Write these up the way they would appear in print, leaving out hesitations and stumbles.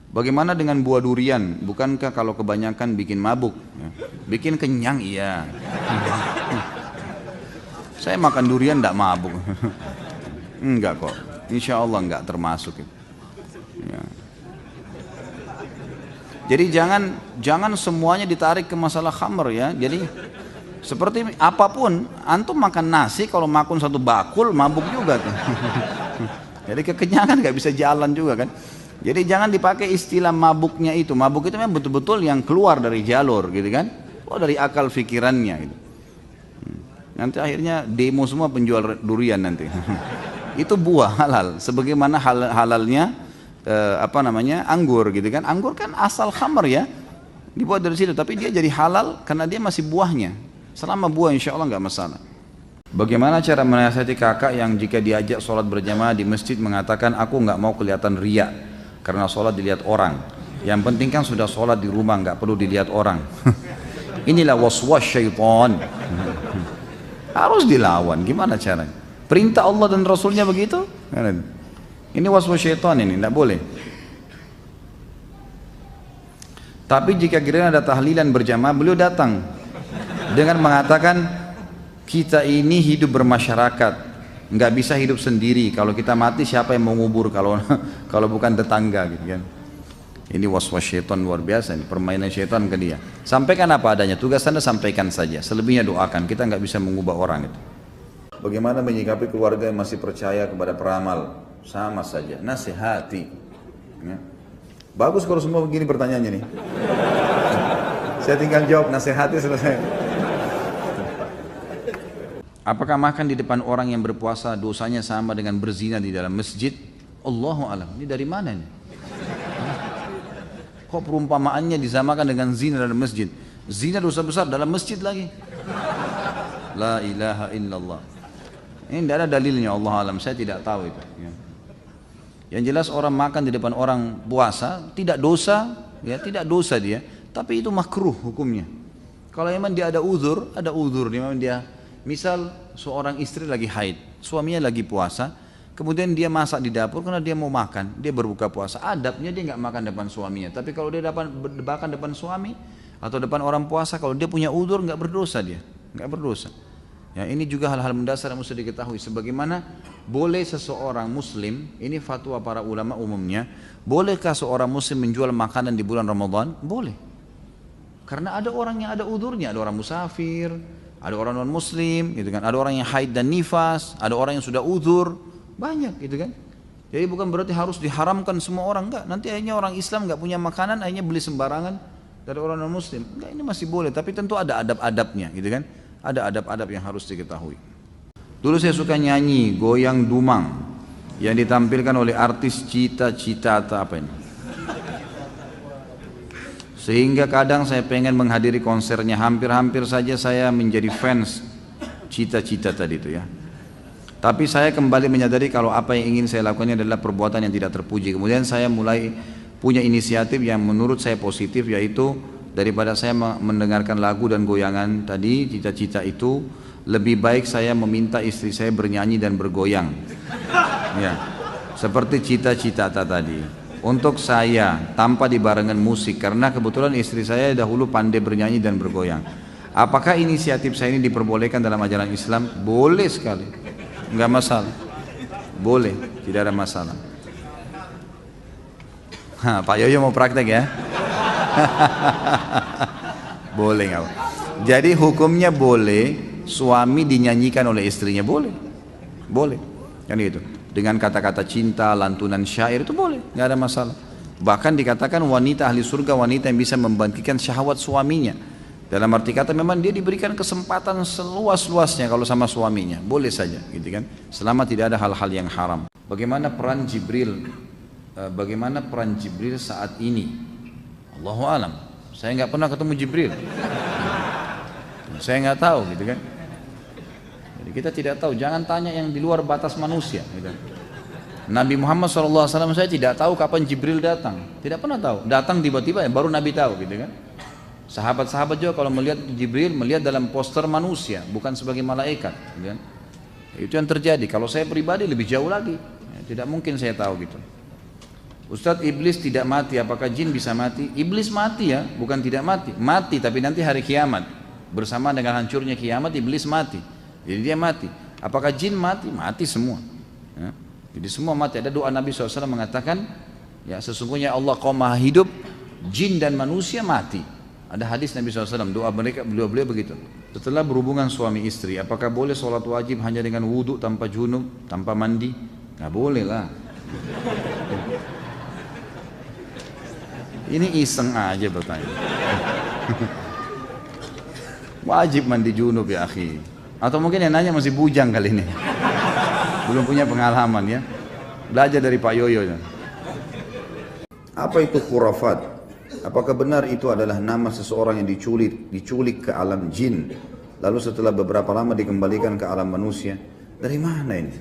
Bagaimana dengan buah durian? Bukankah kalau kebanyakan bikin mabuk? Ya. Bikin kenyang, iya. Saya makan durian tidak mabuk. Enggak kok. Insya Allah enggak termasuk. Ya. Jadi jangan semuanya ditarik ke masalah khamr ya. Jadi seperti apapun, antum makan nasi kalau makan satu bakul mabuk juga tuh. Jadi kekenyangan nggak bisa jalan juga kan. Jadi jangan dipakai istilah mabuknya itu. Mabuk itu memang betul-betul yang keluar dari jalur gitu kan. Oh dari akal pikirannya gitu. Nanti akhirnya demo semua penjual durian nanti. Itu buah halal. Sebagaimana halalnya anggur gitu kan. Anggur kan asal khamr ya. Dibuat dari situ. Tapi dia jadi halal karena dia masih buahnya. Selama buah insya Allah nggak masalah. Bagaimana cara menasihati kakak yang jika diajak sholat berjamaah di masjid mengatakan aku nggak mau kelihatan riya karena sholat dilihat orang. Yang penting kan sudah sholat di rumah, nggak perlu dilihat orang. Inilah waswas syaitan. Harus dilawan. Gimana caranya? Perintah Allah dan Rasulnya begitu? Ini waswas syaitan ini, tidak boleh. Tapi jika kira ada tahlilan berjamaah, beliau datang dengan mengatakan kita ini hidup bermasyarakat. Nggak bisa hidup sendiri. Kalau kita mati siapa yang mau ngubur kalau bukan tetangga gitu kan. Ini waswas syaitan luar biasa, ini permainan syaitan ke dia. Sampaikan apa adanya, tugas Anda sampaikan saja. Selebihnya doakan, kita nggak bisa mengubah orang itu. Bagaimana menyikapi keluarga yang masih percaya kepada peramal? Sama saja, nasihati. Ya. Bagus kalau semua begini pertanyaannya nih. Saya tinggal jawab, nasihati selesai. Apakah makan di depan orang yang berpuasa dosanya sama dengan berzina di dalam masjid? Allahu a'lam. Ini dari mana ini? Kok perumpamaannya disamakan dengan zina dalam masjid? Zina dosa besar dalam masjid lagi. La ilaha illallah. Ini tidak ada dalilnya, Allah alam. Saya tidak tahu itu. Ya. Yang jelas orang makan di depan orang puasa tidak dosa, ya tidak dosa dia. Tapi itu makruh hukumnya. Kalau memang dia ada uzur, memang dia. Misal seorang istri lagi haid, suaminya lagi puasa, kemudian dia masak di dapur karena dia mau makan, dia berbuka puasa. Adabnya dia nggak makan depan suaminya. Tapi kalau dia makan depan suami atau depan orang puasa, kalau dia punya udzur nggak berdosa dia, nggak berdosa. Ya ini juga hal-hal mendasar yang mesti diketahui. Sebagaimana boleh seseorang Muslim, ini fatwa para ulama umumnya, bolehkah seorang Muslim menjual makanan di bulan Ramadan? Boleh. Karena ada orang yang ada udzurnya, ada orang musafir. Ada orang non muslim gitu kan, ada orang yang haid dan nifas, ada orang yang sudah uzur, banyak gitu kan. Jadi bukan berarti harus diharamkan semua orang, enggak. Nanti akhirnya orang Islam enggak punya makanan, akhirnya beli sembarangan dari orang non muslim. Enggak, ini masih boleh, tapi tentu ada adab-adabnya gitu kan. Ada adab-adab yang harus diketahui. Dulu saya suka nyanyi goyang dumang yang ditampilkan oleh artis Cita-Cita atau apa ini. Sehingga kadang saya pengen menghadiri konsernya, hampir-hampir saja saya menjadi fans Cita-Cita tadi itu ya. Tapi saya kembali menyadari kalau apa yang ingin saya lakukan adalah perbuatan yang tidak terpuji. Kemudian saya mulai punya inisiatif yang menurut saya positif, yaitu daripada saya mendengarkan lagu dan goyangan tadi Cita-Cita itu, lebih baik saya meminta istri saya bernyanyi dan bergoyang ya, seperti Cita-Cita tadi. Untuk saya tanpa dibarengan musik, karena kebetulan istri saya dahulu pandai bernyanyi dan bergoyang. Apakah inisiatif saya ini diperbolehkan dalam ajaran Islam? Boleh sekali, nggak masalah, boleh, tidak ada masalah. Pak Yoyo mau praktek ya? Boleh nggak? Jadi hukumnya boleh suami dinyanyikan oleh istrinya, boleh, boleh, kan gitu. Dengan kata-kata cinta, lantunan syair itu boleh, nggak ada masalah. Bahkan dikatakan wanita ahli surga wanita yang bisa membangkitkan syahwat suaminya. Dalam arti kata memang dia diberikan kesempatan seluas-luasnya kalau sama suaminya, boleh saja, gitu kan? Selama tidak ada hal-hal yang haram. Bagaimana peran Jibril? Bagaimana peran Jibril saat ini? Allahu alam. Saya nggak pernah ketemu Jibril. Saya nggak tahu, gitu kan? Jadi kita tidak tahu, jangan tanya yang di luar batas manusia gitu. Nabi Muhammad SAW saya tidak tahu kapan Jibril datang, tidak pernah tahu, datang tiba-tiba ya, baru Nabi tahu gitu kan. Sahabat-sahabat juga kalau melihat Jibril melihat dalam poster manusia, bukan sebagai malaikat gitu kan. Itu yang terjadi. Kalau saya pribadi lebih jauh lagi ya, tidak mungkin saya tahu gitu. Ustadz, iblis tidak mati, apakah jin bisa mati? Iblis mati ya, bukan tidak mati. Mati tapi nanti hari kiamat. Bersama dengan hancurnya kiamat, iblis mati. Jadi dia mati. Apakah jin mati? Mati semua. Ya. Jadi semua mati. Ada doa Nabi SAW mengatakan, ya sesungguhnya Allah Qaum Maha Hidup, jin dan manusia mati. Ada hadis Nabi SAW, doa mereka, beliau begitu. Setelah berhubungan suami istri, apakah boleh sholat wajib hanya dengan wudhu, tanpa junub, tanpa mandi? Nggak boleh lah. Ini iseng aja bertanya. Wajib mandi junub ya akhi. Atau mungkin yang nanya masih bujang kali ini. Belum punya pengalaman ya. Belajar dari Pak Yoyo. Apa itu khurafat? Apakah benar itu adalah nama seseorang yang diculik ke alam jin, lalu setelah beberapa lama dikembalikan ke alam manusia? Dari mana ini?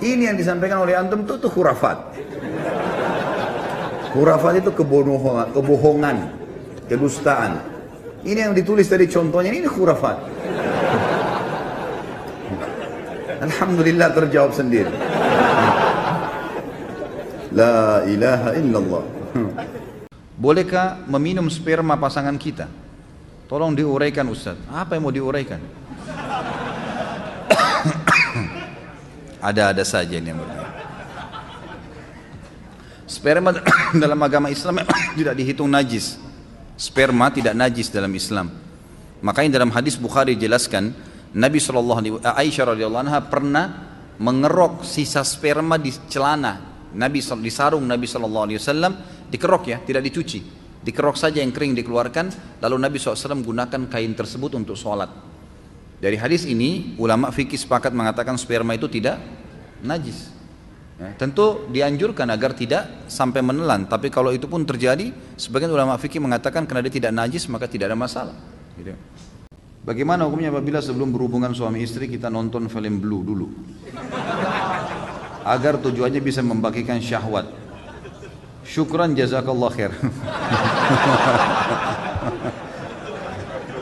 Ini yang disampaikan oleh antum itu khurafat. Khurafat itu kebohongan, kedustaan. Ini yang ditulis tadi contohnya, ini khurafat. Alhamdulillah terjawab sendiri. La ilaha illallah. Bolehkah meminum sperma pasangan kita? Tolong diuraikan Ustaz. Apa yang mau diuraikan? Ada saja ini yang bertanya. Sperma dalam agama Islam tidak dihitung najis. Sperma tidak najis dalam Islam. Makanya dalam hadis Bukhari dijelaskan, Aisyah radhiyallahu anha pernah mengerok sisa sperma di celana Nabi, di sarung Nabi SAW, dikerok ya, tidak dicuci, dikerok saja yang kering dikeluarkan, lalu Nabi SAW gunakan kain tersebut untuk sholat. Dari hadis ini ulama fikih sepakat mengatakan sperma itu tidak najis. Ya, tentu dianjurkan agar tidak sampai menelan, tapi kalau itu pun terjadi, sebagian ulama fikih mengatakan karena dia tidak najis maka tidak ada masalah. Gitu. Bagaimana hukumnya apabila sebelum berhubungan suami istri kita nonton film blue dulu, agar tujuannya bisa membagikan syahwat? Syukran jazakallah khair.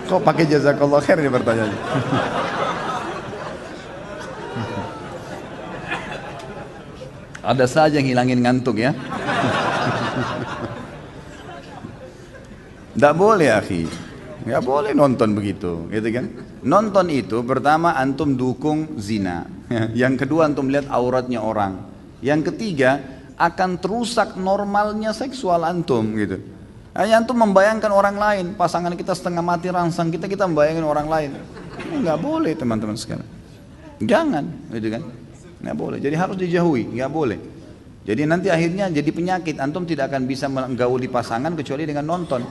Kok pakai jazakallah khair ini pertanyaannya? Ada saja yang hilangin ngantuk ya. Tidak boleh akhi, nggak boleh nonton begitu, gitu kan? Nonton itu pertama antum dukung zina, yang kedua antum lihat auratnya orang, yang ketiga akan terusak normalnya seksual antum, gitu. Hanya antum membayangkan orang lain, pasangan kita setengah mati rangsang, kita membayangkan orang lain. Ini nggak boleh teman-teman sekalian. Jangan, gitu kan? Nggak boleh, jadi harus dijauhi, nggak boleh. Jadi nanti akhirnya jadi penyakit, antum tidak akan bisa menggauli pasangan kecuali dengan nonton.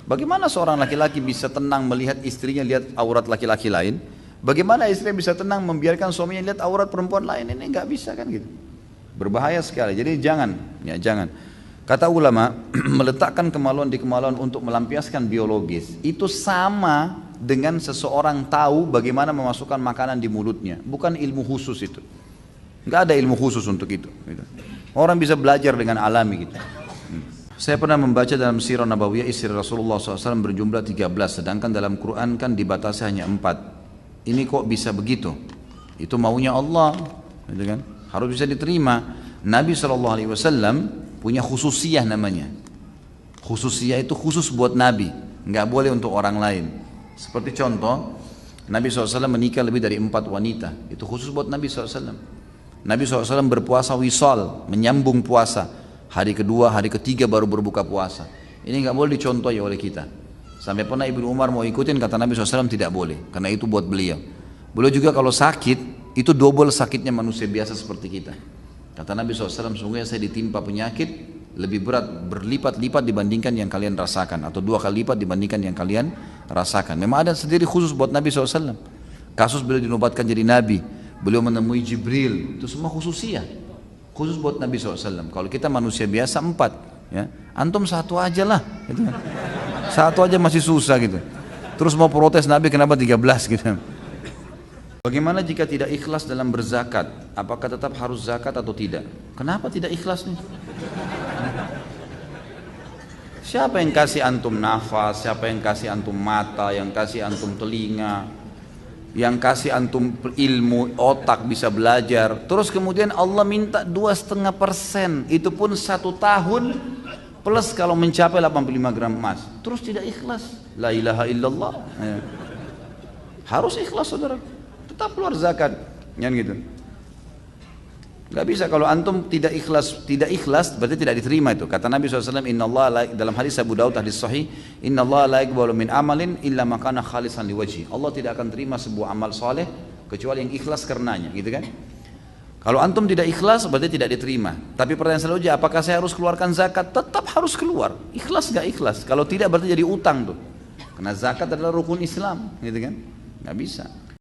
Bagaimana seorang laki-laki bisa tenang melihat istrinya lihat aurat laki-laki lain? Bagaimana istri bisa tenang membiarkan suaminya lihat aurat perempuan lain? Ini nggak bisa kan gitu. Berbahaya sekali, jadi jangan, ya jangan. Kata ulama, meletakkan kemaluan di kemaluan untuk melampiaskan biologis, itu sama dengan seseorang tahu bagaimana memasukkan makanan di mulutnya, bukan ilmu khusus itu. Nggak ada ilmu khusus untuk itu. Gitu. Orang bisa belajar dengan alami gitu. Saya pernah membaca dalam Sirah Nabawiyah istri Rasulullah SAW berjumlah 13, sedangkan dalam Quran kan dibatasi hanya 4. Ini kok bisa begitu? Itu maunya Allah, gitu kan? Harus bisa diterima. Nabi SAW punya khususiyah namanya. Khususiyah itu khusus buat Nabi, nggak boleh untuk orang lain. Seperti contoh, Nabi SAW menikah lebih dari 4 wanita, itu khusus buat Nabi SAW. Nabi SAW berpuasa wisal, menyambung puasa. Hari kedua, hari ketiga baru berbuka puasa. Ini nggak boleh dicontohi oleh kita. Sampai pernah Ibnu Umar mau ikutin, kata Nabi SAW tidak boleh, karena itu buat beliau. Beliau juga kalau sakit, itu double sakitnya manusia biasa seperti kita. Kata Nabi SAW, sungguhnya saya ditimpa penyakit lebih berat, berlipat-lipat dibandingkan yang kalian rasakan, atau 2 kali lipat dibandingkan yang kalian rasakan. Memang ada sendiri khusus buat Nabi SAW. Kasus beliau dinobatkan jadi Nabi, beliau menemui Jibril, itu semua khususiyah, khusus buat Nabi SAW. Kalau kita manusia biasa 4, ya, antum 1 aja lah, gitu. 1 aja masih susah gitu. Terus mau protes Nabi kenapa 13 gitu. Bagaimana jika tidak ikhlas dalam berzakat? Apakah tetap harus zakat atau tidak? Kenapa tidak ikhlas nih? Siapa yang kasih antum nafas? Siapa yang kasih antum mata? Yang kasih antum telinga? yang kasih antum ilmu, otak bisa belajar, terus kemudian Allah minta 2,5%, itu pun 1 tahun plus kalau mencapai 85 gram emas, terus tidak ikhlas, la ilaha illallah. Ya. Harus ikhlas saudara, tetap keluar zakat, kan gitu. Gak bisa kalau antum tidak ikhlas berarti tidak diterima itu. Kata Nabi SAW, Inna Allah dalam hadis Abu Daud hadis sahih, Inna Allah la yaqbalu min amalin illa ma kana khalisan liwajhi. Allah tidak akan terima sebuah amal soleh kecuali yang ikhlas karenanya, gitu kan? Kalau antum tidak ikhlas berarti tidak diterima. Tapi pertanyaan selanjutnya, apakah saya harus keluarkan zakat? Tetap harus keluar. Ikhlas gak ikhlas? Kalau tidak berarti jadi utang tuh. Karena zakat adalah rukun Islam, gitu kan? Gak bisa.